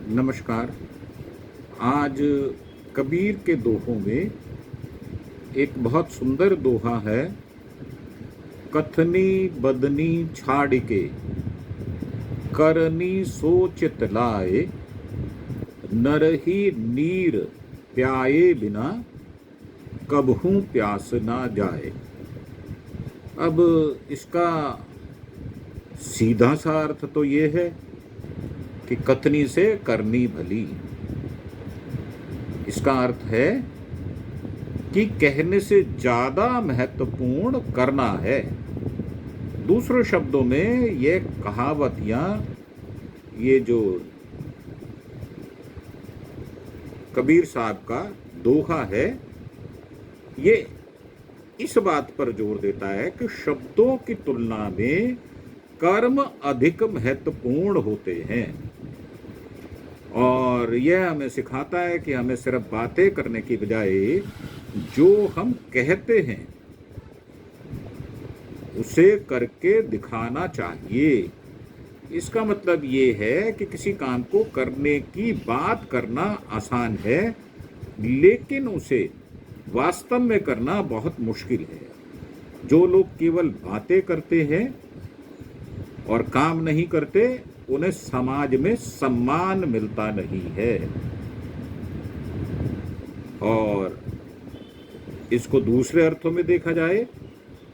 नमस्कार। आज कबीर के दोहों में एक बहुत सुंदर दोहा है। कथनी बदनी छाड़ के करनी सोचित लाए, नरही नीर प्याए बिना कबहू प्यास ना जाए। अब इसका सीधा सा अर्थ तो ये है कि कथनी से करनी भली। इसका अर्थ है कि कहने से ज्यादा महत्वपूर्ण करना है। दूसरे शब्दों में ये कहावत या ये जो कबीर साहब का दोहा है, ये इस बात पर जोर देता है कि शब्दों की तुलना में कर्म अधिक महत्वपूर्ण होते हैं। और यह हमें सिखाता है कि हमें सिर्फ बातें करने की बजाय जो हम कहते हैं उसे करके दिखाना चाहिए। इसका मतलब ये है कि किसी काम को करने की बात करना आसान है, लेकिन उसे वास्तव में करना बहुत मुश्किल है। जो लोग केवल बातें करते हैं और काम नहीं करते, उन्हें समाज में सम्मान मिलता नहीं है। और इसको दूसरे अर्थों में देखा जाए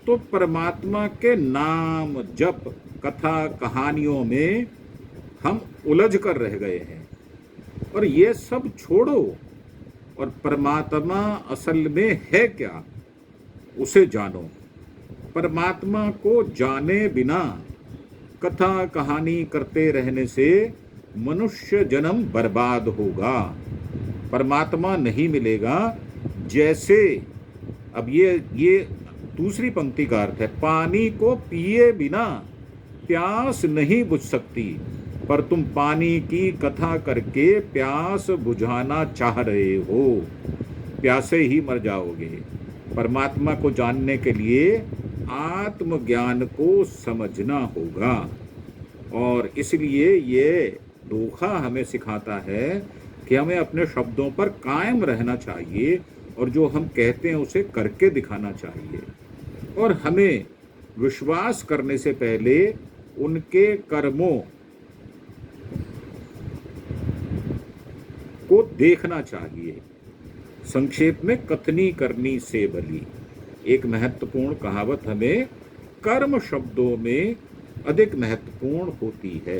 तो परमात्मा के नाम जप कथा कहानियों में हम उलझ कर रह गए हैं। और ये सब छोड़ो और परमात्मा असल में है क्या, उसे जानो। परमात्मा को जाने बिना कथा कहानी करते रहने से मनुष्य जन्म बर्बाद होगा, परमात्मा नहीं मिलेगा। जैसे अब ये दूसरी पंक्ति का अर्थ है, पानी को पिए बिना प्यास नहीं बुझ सकती, पर तुम पानी की कथा करके प्यास बुझाना चाह रहे हो, प्यासे ही मर जाओगे। परमात्मा को जानने के लिए आत्मज्ञान को समझना होगा। और इसलिए ये दोहा हमें सिखाता है कि हमें अपने शब्दों पर कायम रहना चाहिए और जो हम कहते हैं उसे करके दिखाना चाहिए। और हमें विश्वास करने से पहले उनके कर्मों को देखना चाहिए। संक्षेप में कथनी करनी से भली। एक महत्वपूर्ण कहावत हमें कर्म शब्दों में अधिक महत्वपूर्ण होती है।